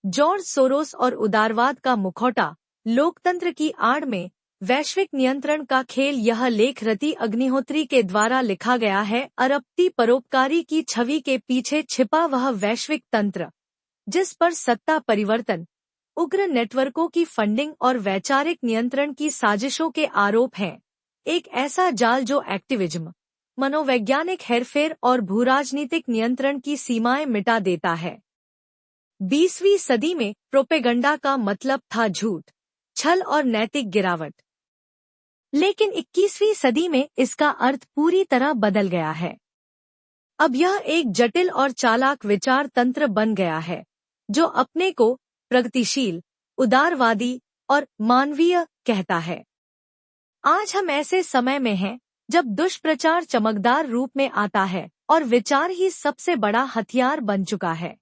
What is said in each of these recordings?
George Soros और उदारवाद का मुखौटा, लोकतंत्र की आड़ में वैश्विक नियंत्रण का खेल। यह लेख रति अग्निहोत्री के द्वारा लिखा गया है। अरबती परोपकारी की छवि के पीछे छिपा वह वैश्विक तंत्र, जिस पर सत्ता परिवर्तन, उग्र नेटवर्कों की फंडिंग और वैचारिक नियंत्रण की साजिशों के आरोप हैं। एक ऐसा जाल जो एक्टिविज्म, मनोवैज्ञानिक हेरफेर और भूराजनीतिक नियंत्रण की सीमाएं मिटा देता है। 20वीं सदी में प्रोपेगंडा का मतलब था झूठ, छल और नैतिक गिरावट। लेकिन 21वीं सदी में इसका अर्थ पूरी तरह बदल गया है। अब यह एक जटिल और चालाक विचार तंत्र बन गया है, जो अपने को प्रगतिशील, उदारवादी और मानवीय कहता है। आज हम ऐसे समय में हैं जब दुष्प्रचार चमकदार रूप में आता है और विचार ही सबसे बड़ा हथियार बन चुका है।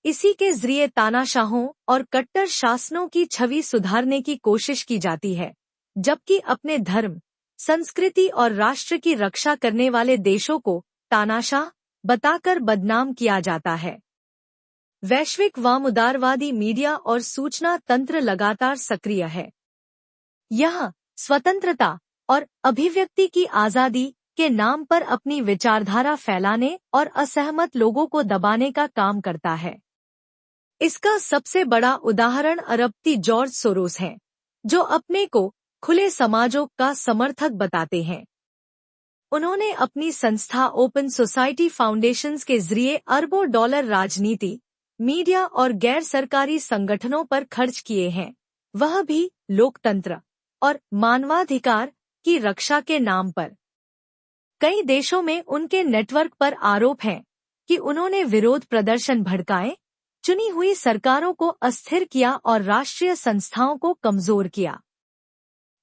इसी के जरिए तानाशाहों और कट्टर शासनों की छवि सुधारने की कोशिश की जाती है, जबकि अपने धर्म, संस्कृति और राष्ट्र की रक्षा करने वाले देशों को तानाशाह बताकर बदनाम किया जाता है। वैश्विक वामउदारवादी मीडिया और सूचना तंत्र लगातार सक्रिय है। यह स्वतंत्रता और अभिव्यक्ति की आजादी के नाम पर अपनी विचारधारा फैलाने और असहमत लोगों को दबाने का काम करता है। इसका सबसे बड़ा उदाहरण अरबती जॉर्ज सोरोस हैं, जो अपने को खुले समाजों का समर्थक बताते हैं। उन्होंने अपनी संस्था ओपन सोसाइटी फाउंडेशंस के जरिए अरबों डॉलर राजनीति, मीडिया और गैर सरकारी संगठनों पर खर्च किए हैं, वह भी लोकतंत्र और मानवाधिकार की रक्षा के नाम पर। कई देशों में उनके नेटवर्क पर आरोप हैं कि उन्होंने विरोध प्रदर्शन भड़काए, चुनी हुई सरकारों को अस्थिर किया और राष्ट्रीय संस्थाओं को कमजोर किया।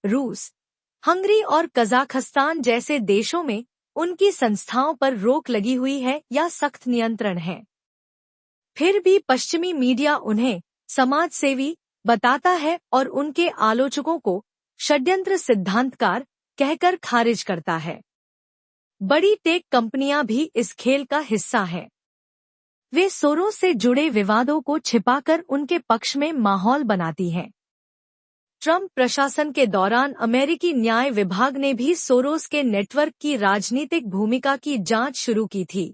रूस, हंगरी और कजाखस्तान जैसे देशों में उनकी संस्थाओं पर रोक लगी हुई है या सख्त नियंत्रण है। फिर भी पश्चिमी मीडिया उन्हें समाजसेवी बताता है और उनके आलोचकों को षड्यंत्र सिद्धांतकार कहकर खारिज करता है। बड़ी टेक कंपनियां भी इस खेल का हिस्सा हैं। वे सोरोस से जुड़े विवादों को छिपाकर उनके पक्ष में माहौल बनाती हैं। ट्रंप प्रशासन के दौरान अमेरिकी न्याय विभाग ने भी सोरोस के नेटवर्क की राजनीतिक भूमिका की जांच शुरू की थी,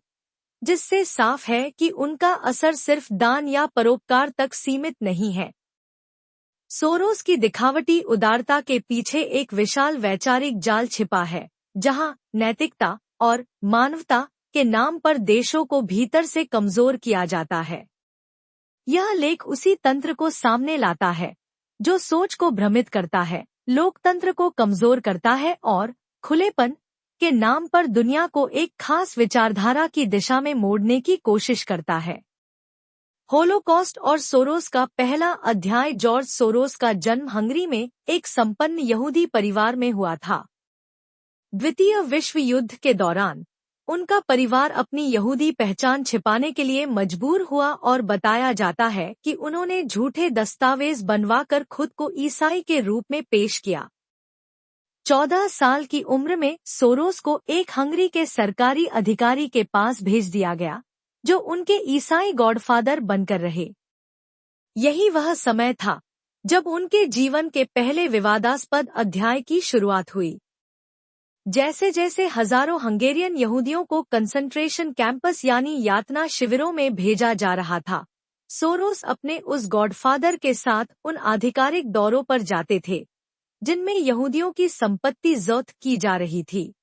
जिससे साफ है कि उनका असर सिर्फ दान या परोपकार तक सीमित नहीं है। सोरोस की दिखावटी उदारता के पीछे एक विशाल वैचारिक जाल छिपा है, जहां नैतिकता और मानवता के नाम पर देशों को भीतर से कमजोर किया जाता है। यह लेख उसी तंत्र को सामने लाता है जो सोच को भ्रमित करता है, लोकतंत्र को कमजोर करता है और खुलेपन के नाम पर दुनिया को एक खास विचारधारा की दिशा में मोड़ने की कोशिश करता है। होलोकॉस्ट और सोरोस का पहला अध्याय। जॉर्ज सोरोस का जन्म हंगरी में एक संपन्न यहूदी परिवार में हुआ था। द्वितीय विश्व युद्ध के दौरान उनका परिवार अपनी यहूदी पहचान छिपाने के लिए मजबूर हुआ और बताया जाता है कि उन्होंने झूठे दस्तावेज बनवाकर खुद को ईसाई के रूप में पेश किया। 14 साल की उम्र में सोरोस को एक हंगरी के सरकारी अधिकारी के पास भेज दिया गया, जो उनके ईसाई गॉडफादर बनकर रहे। यही वह समय था जब उनके जीवन के पहले विवादास्पद अध्याय की शुरुआत हुई। जैसे जैसे हजारों हंगेरियन यहूदियों को कंसंट्रेशन कैंपस यानी यातना शिविरों में भेजा जा रहा था, सोरोस अपने उस गॉडफादर के साथ उन आधिकारिक दौरों पर जाते थे जिनमें यहूदियों की संपत्ति जब्त की जा रही थी।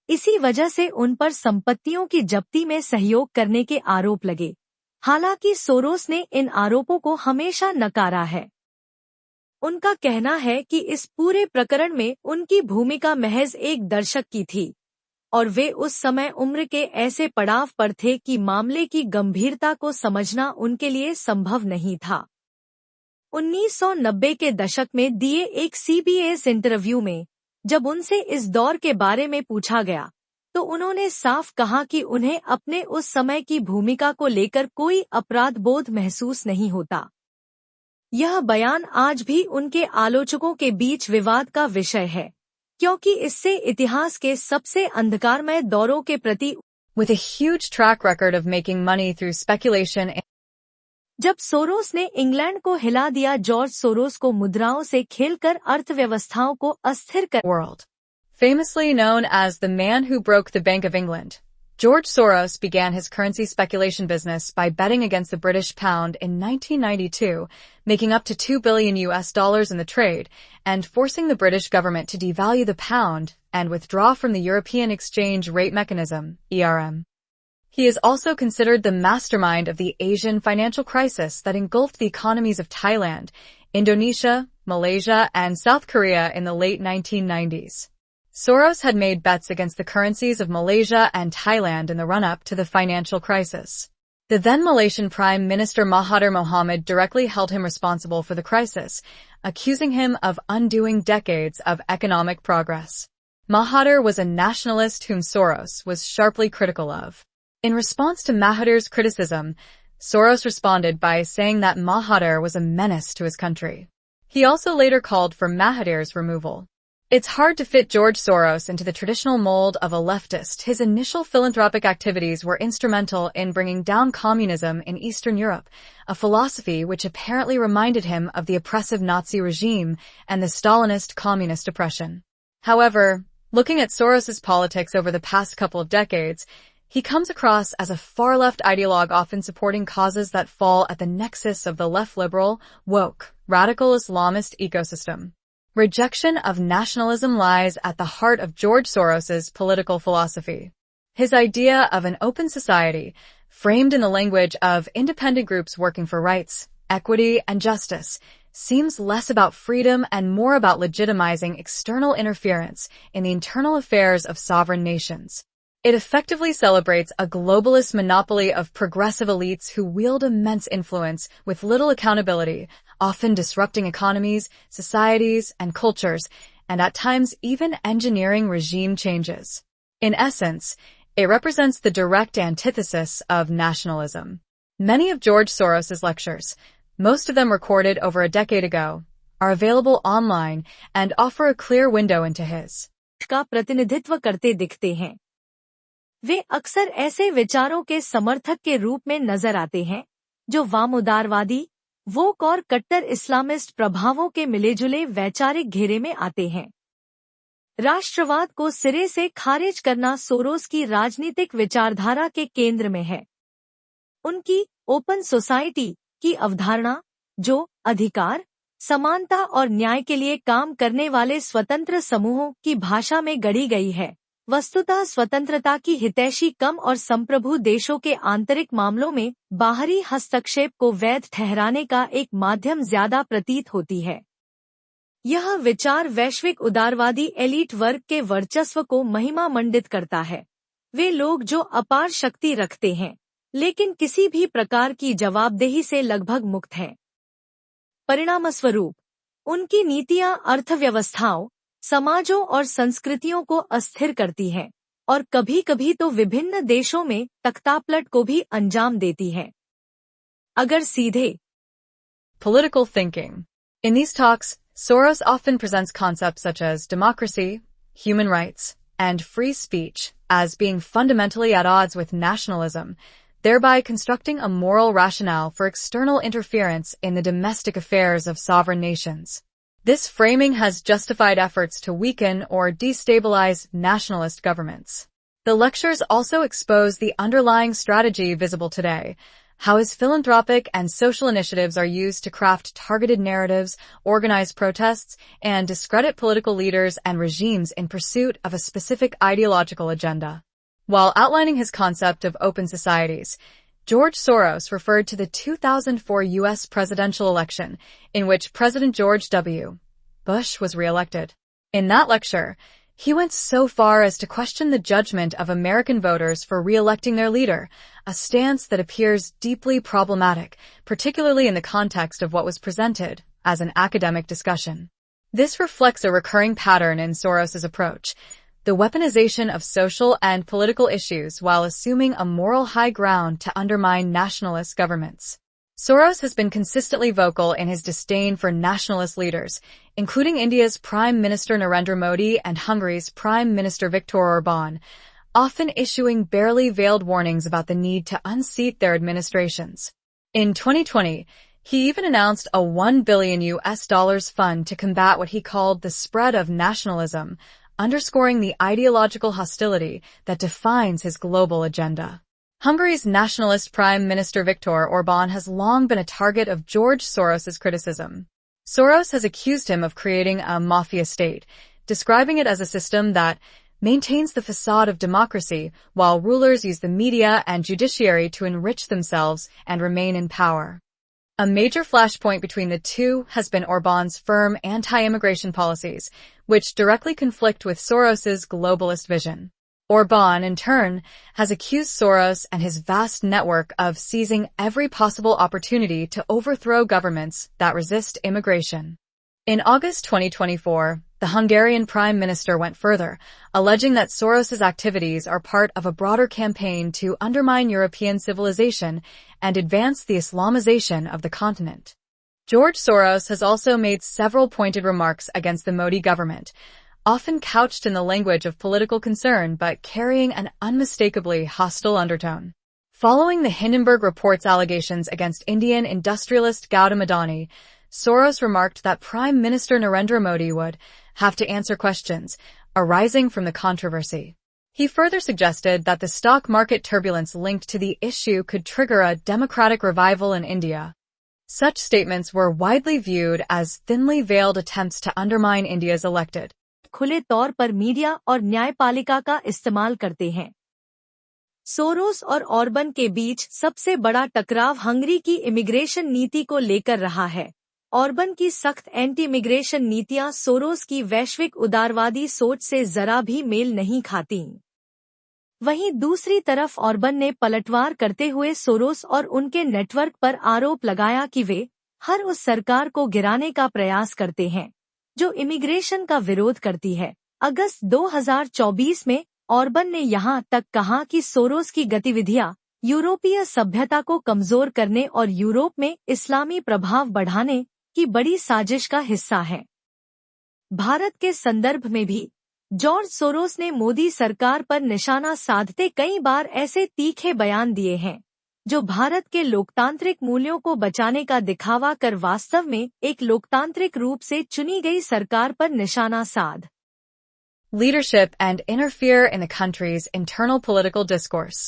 इसी वजह से उन पर संपत्तियों की जब्ती में सहयोग करने के आरोप लगे। हालांकि सोरोस ने इन आरोपों को हमेशा नकारा है। उनका कहना है कि इस पूरे प्रकरण में उनकी भूमिका महज एक दर्शक की थी और वे उस समय उम्र के ऐसे पड़ाव पर थे कि मामले की गंभीरता को समझना उनके लिए संभव नहीं था। 1990 के दशक में दिए एक CBS इंटरव्यू में जब उनसे इस दौर के बारे में पूछा गया, तो उन्होंने साफ कहा कि उन्हें अपने उस समय की भूमिका को लेकर कोई अपराध बोध महसूस नहीं होता। यह बयान आज भी उनके आलोचकों के बीच विवाद का विषय है, क्योंकि इससे इतिहास के सबसे अंधकारमय दौरों के प्रति With a huge track record of making money through speculation जब सोरोस ने इंग्लैंड को हिला दिया, जॉर्ज सोरोस को मुद्राओं से खेलकर अर्थव्यवस्थाओं को अस्थिर कर world. Famously known as the man who broke the Bank of England, George Soros began his currency speculation business by betting against the British pound in 1992, making up to $2 billion in the trade, and forcing the British government to devalue the pound and withdraw from the European Exchange Rate Mechanism, ERM. He is also considered the mastermind of the Asian financial crisis that engulfed the economies of Thailand, Indonesia, Malaysia, and South Korea in the late 1990s. Soros had made bets against the currencies of Malaysia and Thailand in the run-up to the financial crisis. The then Malaysian Prime Minister Mahathir Mohamad directly held him responsible for the crisis, accusing him of undoing decades of economic progress. Mahathir was a nationalist whom Soros was sharply critical of. In response to Mahathir's criticism, Soros responded by saying that Mahathir was a menace to his country. He also later called for Mahathir's removal. It's hard to fit George Soros into the traditional mold of a leftist. His initial philanthropic activities were instrumental in bringing down communism in Eastern Europe, a philosophy which apparently reminded him of the oppressive Nazi regime and the Stalinist communist oppression. However, looking at Soros's politics over the past couple of decades, he comes across as a far-left ideologue often supporting causes that fall at the nexus of the left-liberal, woke, radical Islamist ecosystem. Rejection of nationalism lies at the heart of George Soros's political philosophy. His idea of an open society, framed in the language of independent groups working for rights, equity, and justice, seems less about freedom and more about legitimizing external interference in the internal affairs of sovereign nations. It effectively celebrates a globalist monopoly of progressive elites who wield immense influence with little accountability, often disrupting economies, societies, and cultures, and at times even engineering regime changes. In essence, it represents the direct antithesis of nationalism. Many of George Soros's lectures, most of them recorded over a decade ago, are available online and offer a clear window into his का प्रतिनिधित्व करते दिखते हैं। वे अक्सर ऐसे विचारों के समर्थक के रूप में नजर आते हैं जो वाम उदारवादी, वोक और कट्टर इस्लामिस्ट प्रभावों के मिलेजुले वैचारिक घेरे में आते हैं। राष्ट्रवाद को सिरे से खारिज करना सोरोस की राजनीतिक विचारधारा के केंद्र में है। उनकी ओपन सोसाइटी की अवधारणा, जो अधिकार, समानता और न्याय के लिए काम करने वाले स्वतंत्र समूहों की भाषा में गढ़ी गई है, वस्तुतः स्वतंत्रता की हितैषी कम और संप्रभु देशों के आंतरिक मामलों में बाहरी हस्तक्षेप को वैध ठहराने का एक माध्यम ज्यादा प्रतीत होती है। यह विचार वैश्विक उदारवादी एलीट वर्ग के वर्चस्व को महिमा मंडित करता है। वे लोग जो अपार शक्ति रखते हैं, लेकिन किसी भी प्रकार की जवाबदेही से लगभग मुक्त हैं। परिणामस्वरूप, उनकी नीतियां अर्थव्यवस्थाओं, समाजों और संस्कृतियों को अस्थिर करती हैं और कभी-कभी तो विभिन्न देशों में तख्तापलट को भी अंजाम देती हैं। अगर सीधे political thinking. In these talks, Soros often presents concepts such as democracy, human rights, and free speech as being fundamentally at odds with nationalism, thereby constructing a moral rationale for external interference in the domestic affairs of sovereign nations. This framing has justified efforts to weaken or destabilize nationalist governments. The lectures also expose the underlying strategy visible today, how his philanthropic and social initiatives are used to craft targeted narratives, organize protests, and discredit political leaders and regimes in pursuit of a specific ideological agenda. While outlining his concept of open societies, George Soros referred to the 2004 U.S. presidential election, in which President George W. Bush was re-elected. In that lecture, he went so far as to question the judgment of American voters for re-electing their leader, a stance that appears deeply problematic, particularly in the context of what was presented as an academic discussion. This reflects a recurring pattern in Soros's approach, the weaponization of social and political issues while assuming a moral high ground to undermine nationalist governments. Soros has been consistently vocal in his disdain for nationalist leaders, including India's Prime Minister Narendra Modi and Hungary's Prime Minister Viktor Orbán, often issuing barely veiled warnings about the need to unseat their administrations. In 2020, he even announced a $1 billion fund to combat what he called the spread of nationalism, underscoring the ideological hostility that defines his global agenda. Hungary's nationalist Prime Minister Viktor Orbán has long been a target of George Soros's criticism. Soros has accused him of creating a mafia state, describing it as a system that maintains the facade of democracy while rulers use the media and judiciary to enrich themselves and remain in power. A major flashpoint between the two has been Orbán's firm anti-immigration policies, which directly conflict with Soros's globalist vision. Orbán, in turn, has accused Soros and his vast network of seizing every possible opportunity to overthrow governments that resist immigration. In August 2024, the Hungarian Prime Minister went further, alleging that Soros's activities are part of a broader campaign to undermine European civilization and advance the Islamization of the continent. George Soros has also made several pointed remarks against the Modi government, often couched in the language of political concern but carrying an unmistakably hostile undertone. Following the Hindenburg Report's allegations against Indian industrialist Gautam Adani, Soros remarked that Prime Minister Narendra Modi would have to answer questions arising from the controversy. He further suggested that the stock market turbulence linked to the issue could trigger a democratic revival in India. Such statements were widely viewed as thinly veiled attempts to undermine India's elected. खुले तौर पर media और न्यायपालिका का इस्तेमाल करते हैं। Soros और ऑर्बन के बीच सबसे बड़ा टकराव हंगरी की इमिग्रेशन नीति को लेकर रहा है। ऑर्बन की सख्त एंटी इमिग्रेशन नीतियां सोरोस की वैश्विक उदारवादी सोच से जरा भी मेल नहीं खाती। वहीं दूसरी तरफ ऑर्बन ने पलटवार करते हुए सोरोस और उनके नेटवर्क पर आरोप लगाया कि वे हर उस सरकार को गिराने का प्रयास करते हैं जो इमिग्रेशन का विरोध करती है। अगस्त 2024 में ऑर्बन ने यहां तक कहा कि सोरोस की गतिविधियां यूरोपीय सभ्यता को कमजोर करने और यूरोप में इस्लामी प्रभाव बढ़ाने की बड़ी साजिश का हिस्सा है। भारत के संदर्भ में भी जॉर्ज सोरोस ने मोदी सरकार पर निशाना साधते कई बार ऐसे तीखे बयान दिए हैं जो भारत के लोकतांत्रिक मूल्यों को बचाने का दिखावा कर वास्तव में एक लोकतांत्रिक रूप से चुनी गई सरकार पर निशाना साध Leadership and interfere in the country's internal political discourse.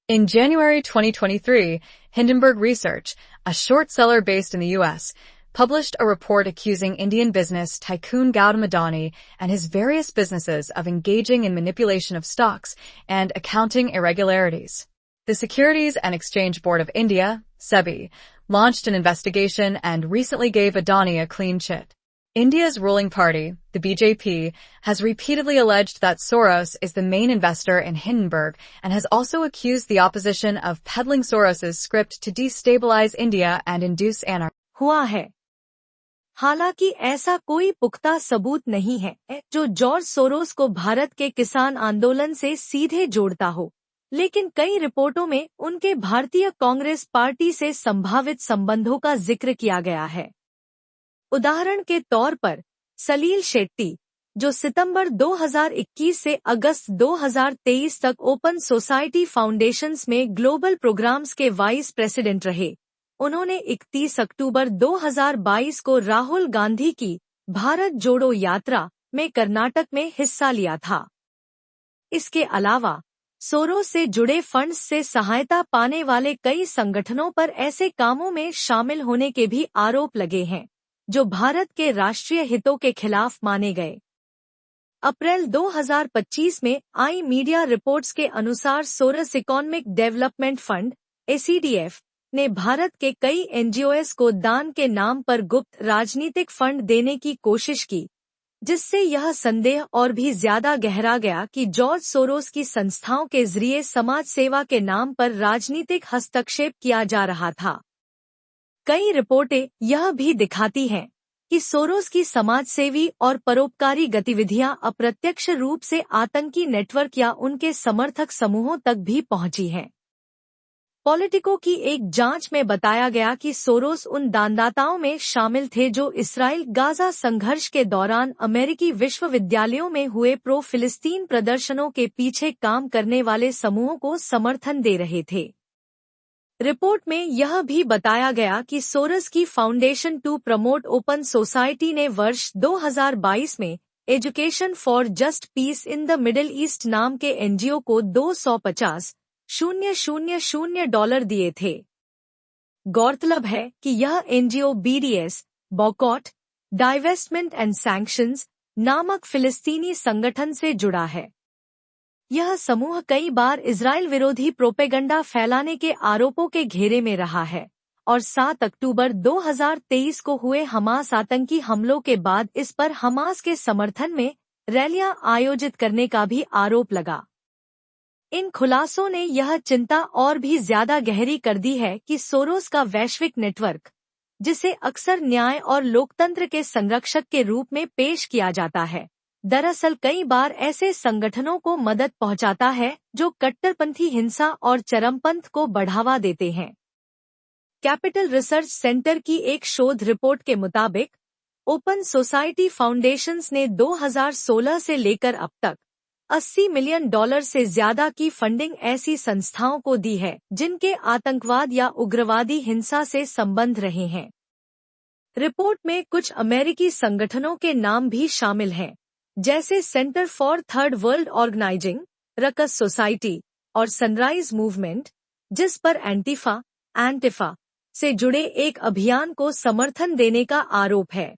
In January 2023, Hindenburg Research, a short seller based in the U.S., published a report accusing Indian business tycoon Gautam Adani and his various businesses of engaging in manipulation of stocks and accounting irregularities. The Securities and Exchange Board of India, SEBI, launched an investigation and recently gave Adani a clean chit. India's ruling party, the BJP, has repeatedly alleged that Soros is the main investor in Hindenburg and has also accused the opposition of peddling Soros's script to destabilize India and induce anarchy. हुआ है। हालांकि ऐसा कोई पुख्ता सबूत नहीं है जो जॉर्ज सोरोस को भारत के किसान आंदोलन से सीधे जोड़ता हो, लेकिन कई रिपोर्टों में उनके भारतीय कांग्रेस पार्टी से संभावित संबंधों का जिक्र किया गया है। उदाहरण के तौर पर सलील शेट्टी, जो सितंबर 2021 से अगस्त 2023 तक ओपन सोसाइटी फाउंडेशंस में ग्लोबल प्रोग्राम्स के वाइस प्रेसिडेंट रहे, उन्होंने 31 अक्टूबर 2022 को राहुल गांधी की भारत जोड़ो यात्रा में कर्नाटक में हिस्सा लिया था। इसके अलावा सोरोस से जुड़े फंड्स से सहायता पाने वाले कई संगठनों पर ऐसे कामों में शामिल होने के भी आरोप लगे हैं जो भारत के राष्ट्रीय हितों के खिलाफ माने गए। अप्रैल 2025 में आई मीडिया रिपोर्ट्स के अनुसार Soros economic development fund (ACDF) ने भारत के कई एनजीओएस को दान के नाम पर गुप्त राजनीतिक फंड देने की कोशिश की, जिससे यह संदेह और भी ज्यादा गहरा गया कि जॉर्ज सोरोस की संस्थाओं के जरिए समाज सेवा के नाम पर राजनीतिक हस्तक्षेप किया जा रहा था। कई रिपोर्टें यह भी दिखाती हैं कि सोरोस की समाजसेवी और परोपकारी गतिविधियां अप्रत्यक्ष रूप से आतंकी नेटवर्क या उनके समर्थक समूहों तक भी पहुंची हैं। पॉलिटिको की एक जांच में बताया गया कि सोरोस उन दानदाताओं में शामिल थे जो इसराइल गाजा संघर्ष के दौरान अमेरिकी विश्वविद्यालयों में हुए प्रो फिलिस्तीन प्रदर्शनों के पीछे काम करने वाले समूहों को समर्थन दे रहे थे। रिपोर्ट में यह भी बताया गया कि सोरस की foundation to promote open society ने वर्ष 2022 में education for just peace in the Middle East नाम के एनजीओ को $250,000 दिए थे। गौरतलब है कि यह NGO BDS, boycott, divestment and sanctions नामक फिलिस्तीनी संगठन से जुड़ा है। यह समूह कई बार इजराइल विरोधी प्रोपेगंडा फैलाने के आरोपों के घेरे में रहा है और 7 अक्टूबर 2023 को हुए हमास आतंकी हमलों के बाद इस पर हमास के समर्थन में रैलियां आयोजित करने का भी आरोप लगा। इन खुलासों ने यह चिंता और भी ज्यादा गहरी कर दी है कि सोरोस का वैश्विक नेटवर्क, जिसे अक्सर न्याय और लोकतंत्र के संरक्षक के रूप में पेश किया जाता है, दरअसल कई बार ऐसे संगठनों को मदद पहुंचाता है जो कट्टरपंथी हिंसा और चरमपंथ को बढ़ावा देते हैं। कैपिटल रिसर्च सेंटर की एक शोध रिपोर्ट के मुताबिक ओपन सोसाइटी फाउंडेशंस ने 2016 से लेकर अब तक $80 मिलियन से ज्यादा की फंडिंग ऐसी संस्थाओं को दी है जिनके आतंकवाद या उग्रवादी हिंसा से संबंध रहे हैं। रिपोर्ट में कुछ अमेरिकी संगठनों के नाम भी शामिल हैं, जैसे center for third world organizing, Ruckus society और सनराइज मूवमेंट, जिस पर एंटिफा से जुड़े एक अभियान को समर्थन देने का आरोप है।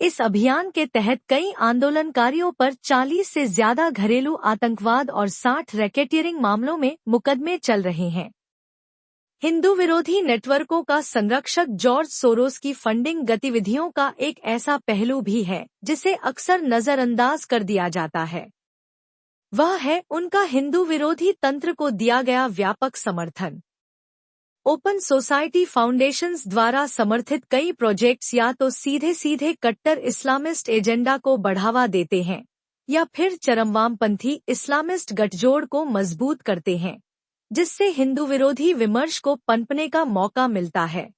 इस अभियान के तहत कई आंदोलनकारियों पर 40 से ज्यादा घरेलू आतंकवाद और 60 रैकेटियरिंग मामलों में मुकदमे चल रहे हैं। हिंदू विरोधी नेटवर्कों का संरक्षक जॉर्ज सोरोस की फंडिंग गतिविधियों का एक ऐसा पहलू भी है जिसे अक्सर नजरअंदाज कर दिया जाता है। वह है उनका हिंदू विरोधी तंत्र को दिया गया व्यापक समर्थन। ओपन सोसाइटी फाउंडेशंस द्वारा समर्थित कई प्रोजेक्ट्स या तो सीधे कट्टर इस्लामिस्ट एजेंडा को बढ़ावा देते हैं या फिर चरमवामपंथी इस्लामिस्ट गठजोड़ को मजबूत करते हैं, जिससे हिंदू विरोधी विमर्श को पनपने का मौका मिलता है।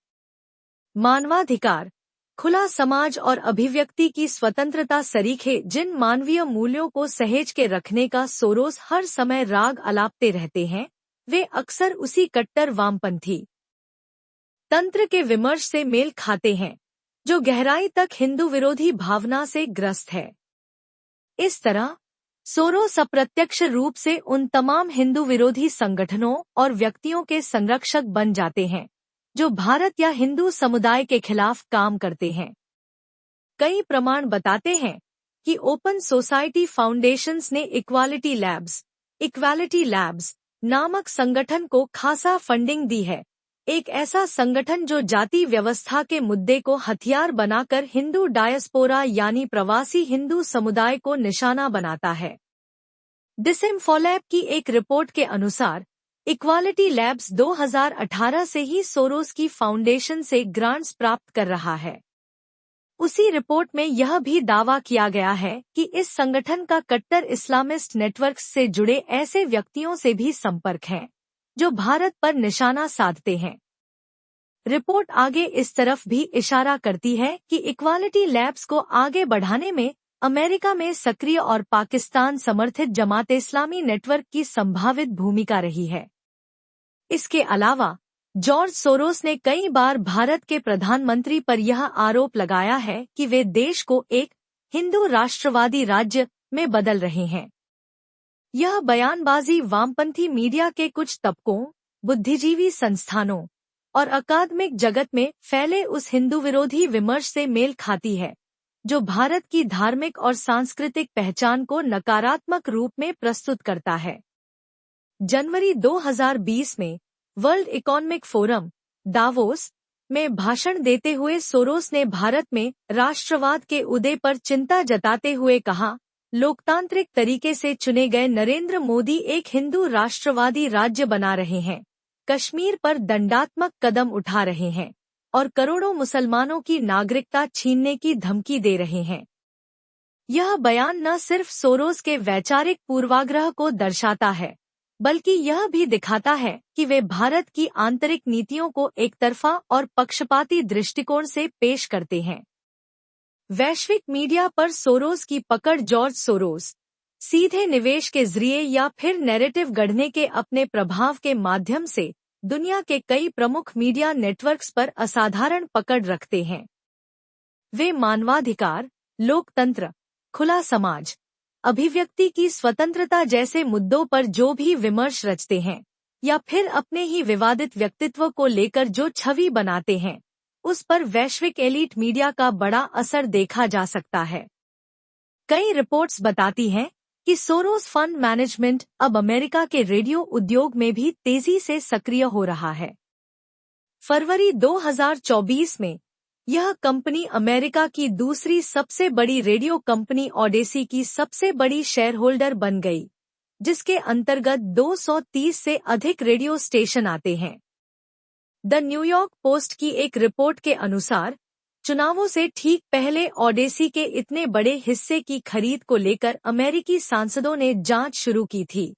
मानवाधिकार, खुला समाज और अभिव्यक्ति की स्वतंत्रता सरीखे जिन मानवीय मूल्यों को सहेज के रखने का सोरोस हर समय राग अलापते रहते हैं, वे अक्सर उसी कट्टर वामपंथी तंत्र के विमर्श से मेल खाते हैं जो गहराई तक हिंदू विरोधी भावना से ग्रस्त है। इस तरह सोरोस अप्रत्यक्ष रूप से उन तमाम हिंदू विरोधी संगठनों और व्यक्तियों के संरक्षक बन जाते हैं जो भारत या हिंदू समुदाय के खिलाफ काम करते हैं। कई प्रमाण बताते हैं कि ओपन सोसाइटी फाउंडेशंस ने इक्वालिटी लैब्स नामक संगठन को खासा फंडिंग दी है, एक ऐसा संगठन जो जाति व्यवस्था के मुद्दे को हथियार बनाकर हिंदू डायस्पोरा यानी प्रवासी हिंदू समुदाय को निशाना बनाता है। डिसइंफोलैब की एक रिपोर्ट के अनुसार इक्वालिटी लैब्स 2018 से ही सोरोस की फाउंडेशन से ग्रांट्स प्राप्त कर रहा है। उसी रिपोर्ट में यह भी दावा किया गया है कि इस संगठन का कट्टर इस्लामिस्ट नेटवर्क से जुड़े ऐसे व्यक्तियों से भी संपर्क है जो भारत पर निशाना साधते हैं। रिपोर्ट आगे इस तरफ भी इशारा करती है कि इक्वालिटी लैब्स को आगे बढ़ाने में अमेरिका में सक्रिय और पाकिस्तान समर्थित जमात इस्लामी नेटवर्क की संभावित भूमिका रही है। इसके अलावा जॉर्ज सोरोस ने कई बार भारत के प्रधानमंत्री पर यह आरोप लगाया है कि वे देश को एक हिंदू राष्ट्रवादी राज्य में बदल रहे हैं। यह बयानबाजी वामपंथी मीडिया के कुछ तबकों, बुद्धिजीवी संस्थानों और अकादमिक जगत में फैले उस हिंदू विरोधी विमर्श से मेल खाती है जो भारत की धार्मिक और सांस्कृतिक पहचान को नकारात्मक रूप में प्रस्तुत करता है। जनवरी 2020 में वर्ल्ड इकोनॉमिक फोरम दावोस में भाषण देते हुए सोरोस ने भारत में राष्ट्रवाद के उदय पर चिंता जताते हुए कहा, लोकतांत्रिक तरीके से चुने गए नरेंद्र मोदी एक हिंदू राष्ट्रवादी राज्य बना रहे हैं, कश्मीर पर दंडात्मक कदम उठा रहे हैं और करोड़ों मुसलमानों की नागरिकता छीनने की धमकी दे रहे हैं। यह बयान न सिर्फ सोरोस के वैचारिक पूर्वाग्रह को दर्शाता है, बल्कि यह भी दिखाता है कि वे भारत की आंतरिक नीतियों को एकतरफा और पक्षपाती दृष्टिकोण से पेश करते हैं। वैश्विक मीडिया पर सोरोस की पकड़ जॉर्ज सोरोस सीधे निवेश के जरिए या फिर नैरेटिव गढ़ने के अपने प्रभाव के माध्यम से दुनिया के कई प्रमुख मीडिया नेटवर्क्स पर असाधारण पकड़ रखते हैं। वे मानवाधिकार, लोकतंत्र, खुला समाज, अभिव्यक्ति की स्वतंत्रता जैसे मुद्दों पर जो भी विमर्श रचते हैं या फिर अपने ही विवादित व्यक्तित्व को लेकर जो छवि बनाते हैं, उस पर वैश्विक एलीट मीडिया का बड़ा असर देखा जा सकता है। कई रिपोर्ट्स बताती हैं कि सोरोस फंड मैनेजमेंट अब अमेरिका के रेडियो उद्योग में भी तेजी से सक्रिय हो रहा है। फरवरी 2024 में यह कंपनी अमेरिका की दूसरी सबसे बड़ी रेडियो कंपनी ऑडेसी की सबसे बड़ी शेयरहोल्डर बन गई, जिसके अंतर्गत 230 से अधिक रेडियो स्टेशन आते हैं। द न्यूयॉर्क पोस्ट की एक रिपोर्ट के अनुसार चुनावों से ठीक पहले ऑडेसी के इतने बड़े हिस्से की खरीद को लेकर अमेरिकी सांसदों ने जांच शुरू की थी।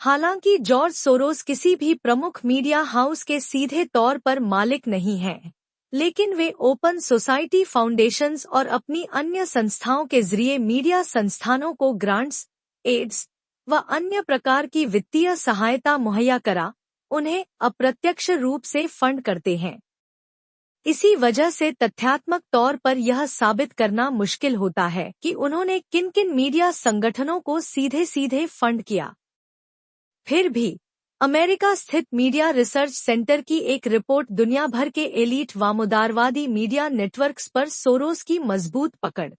हालांकि जॉर्ज सोरोस किसी भी प्रमुख मीडिया हाउस के सीधे तौर पर मालिक नहीं हैं, लेकिन वे ओपन सोसाइटी फाउंडेशंस और अपनी अन्य संस्थाओं के जरिए मीडिया संस्थानों को ग्रांट्स, एड्स व अन्य प्रकार की वित्तीय सहायता मुहैया करा उन्हें अप्रत्यक्ष रूप से फंड करते हैं। इसी वजह से तथ्यात्मक तौर पर यह साबित करना मुश्किल होता है कि उन्होंने किन किन मीडिया संगठनों को सीधे सीधे फंड किया। फिर भी अमेरिका स्थित मीडिया रिसर्च सेंटर की एक रिपोर्ट दुनिया भर के एलीट वामोदारवादी मीडिया नेटवर्क्स पर सोरोस की मजबूत पकड़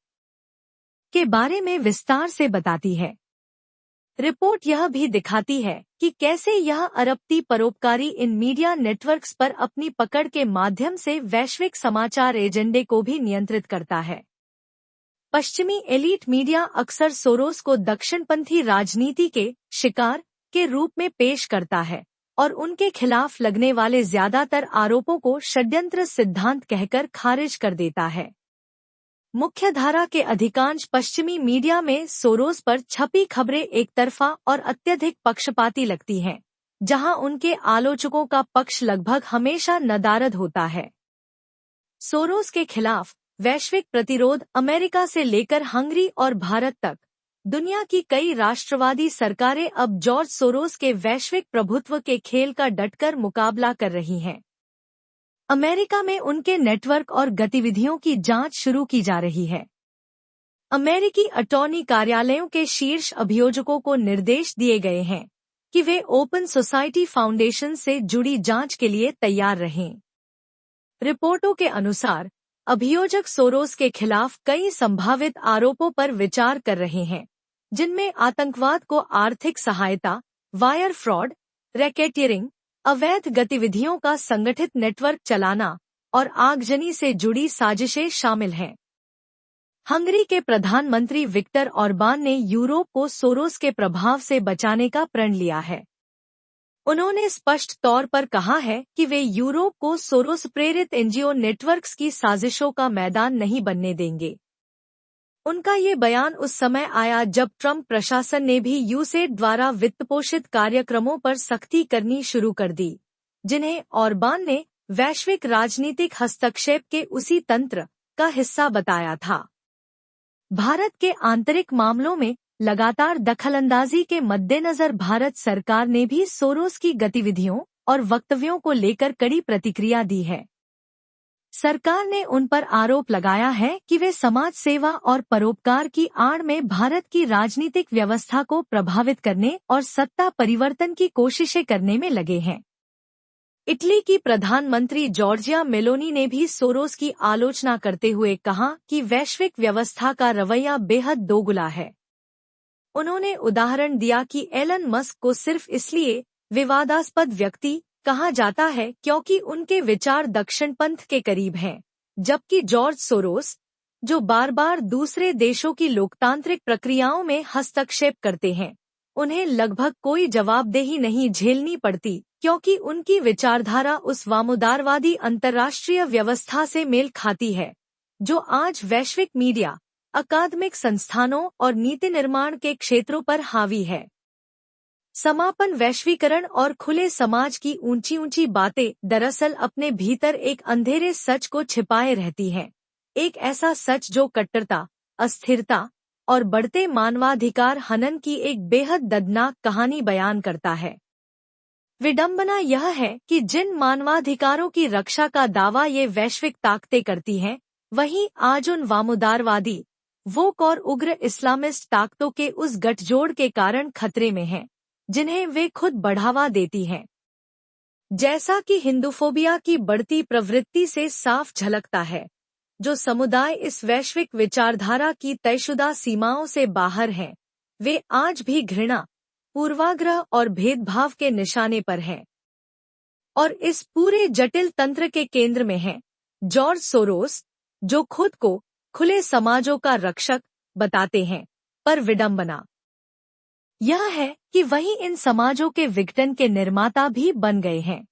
के बारे में विस्तार से बताती है। रिपोर्ट यह भी दिखाती है कि कैसे यह अरबती परोपकारी इन मीडिया नेटवर्क्स पर अपनी पकड़ के माध्यम से वैश्विक समाचार एजेंडे को भी नियंत्रित करता है। पश्चिमी एलीट मीडिया अक्सर सोरोस को दक्षिणपंथी राजनीति के शिकार के रूप में पेश करता है और उनके खिलाफ लगने वाले ज्यादातर आरोपों को षड्यंत्र सिद्धांत कहकर खारिज कर देता है। मुख्यधारा के अधिकांश पश्चिमी मीडिया में सोरोस पर छपी खबरें एकतरफा और अत्यधिक पक्षपाती लगती हैं, जहां उनके आलोचकों का पक्ष लगभग हमेशा नदारद होता है। सोरोस के खिलाफ वैश्विक प्रतिरोध अमेरिका से लेकर हंगरी और भारत तक दुनिया की कई राष्ट्रवादी सरकारें अब जॉर्ज सोरोस के वैश्विक प्रभुत्व के खेल का डटकर मुकाबला कर रही हैं। अमेरिका में उनके नेटवर्क और गतिविधियों की जांच शुरू की जा रही है। अमेरिकी अटॉर्नी कार्यालयों के शीर्ष अभियोजकों को निर्देश दिए गए हैं कि वे ओपन सोसाइटी फाउंडेशन से जुड़ी जांच के लिए तैयार रहें। रिपोर्टों के अनुसार अभियोजक सोरोस के खिलाफ कई संभावित आरोपों पर विचार कर रहे हैं, जिनमें आतंकवाद को आर्थिक सहायता, वायर फ्रॉड, रैकेटियरिंग, अवैध गतिविधियों का संगठित नेटवर्क चलाना और आगजनी से जुड़ी साजिशें शामिल हैं। हंगरी के प्रधानमंत्री विक्टर ऑरबान ने यूरोप को सोरोस के प्रभाव से बचाने का प्रण लिया है। उन्होंने स्पष्ट तौर पर कहा है कि वे यूरोप को सोरोस प्रेरित एनजीओ नेटवर्क्स की साजिशों का मैदान नहीं बनने देंगे। उनका ये बयान उस समय आया जब ट्रंप प्रशासन ने भी यूसेड द्वारा वित्तपोषित कार्यक्रमों पर सख्ती करनी शुरू कर दी, जिन्हें ऑरबान ने वैश्विक राजनीतिक हस्तक्षेप के उसी तंत्र का हिस्सा बताया था। भारत के आंतरिक मामलों में लगातार दखलंदाजी के मद्देनजर भारत सरकार ने भी सोरोस की गतिविधियों और वक्तव्यों को लेकर कड़ी प्रतिक्रिया दी है। सरकार ने उन पर आरोप लगाया है कि वे समाज सेवा और परोपकार की आड़ में भारत की राजनीतिक व्यवस्था को प्रभावित करने और सत्ता परिवर्तन की कोशिशें करने में लगे हैं। इटली की प्रधानमंत्री जॉर्जिया मेलोनी ने भी सोरोस की आलोचना करते हुए कहा कि वैश्विक व्यवस्था का रवैया बेहद दोगुला है। उन्होंने उदाहरण दिया कि एलन मस्क को सिर्फ इसलिए विवादास्पद व्यक्ति कहा जाता है क्योंकि उनके विचार दक्षिणपंथ के करीब हैं, जबकि जॉर्ज सोरोस, जो बार बार दूसरे देशों की लोकतांत्रिक प्रक्रियाओं में हस्तक्षेप करते हैं, उन्हें लगभग कोई जवाबदेही नहीं झेलनी पड़ती क्योंकि उनकी विचारधारा उस वामोदारवादी अंतर्राष्ट्रीय व्यवस्था से मेल खाती है जो आज वैश्विक मीडिया, अकादमिक संस्थानों और नीति निर्माण के क्षेत्रों पर हावी है। समापन वैश्वीकरण और खुले समाज की ऊंची ऊंची बातें दरअसल अपने भीतर एक अंधेरे सच को छिपाए रहती हैं, एक ऐसा सच जो कट्टरता, अस्थिरता और बढ़ते मानवाधिकार हनन की एक बेहद दर्दनाक कहानी बयान करता है। विडंबना यह है कि जिन मानवाधिकारों की रक्षा का दावा ये वैश्विक ताकतें करती हैं, वहीं आज उन वामउदारवादी, वोक और उग्र इस्लामिस्ट ताकतों के उस गठजोड़ के कारण खतरे में हैं, जिन्हें वे खुद बढ़ावा देती हैं। जैसा कि हिंदूफोबिया की बढ़ती प्रवृत्ति से साफ झलकता है, जो समुदाय इस वैश्विक विचारधारा की तयशुदा सीमाओं से बाहर हैं, वे आज भी घृणा, पूर्वाग्रह और भेदभाव के निशाने पर हैं। और इस पूरे जटिल तंत्र के केंद्र में हैं जॉर्ज सोरोस, जो खुद को खुले समाजों का रक्षक बताते हैं, पर विडंबना यह है कि वही इन समाजों के विघटन के निर्माता भी बन गए हैं।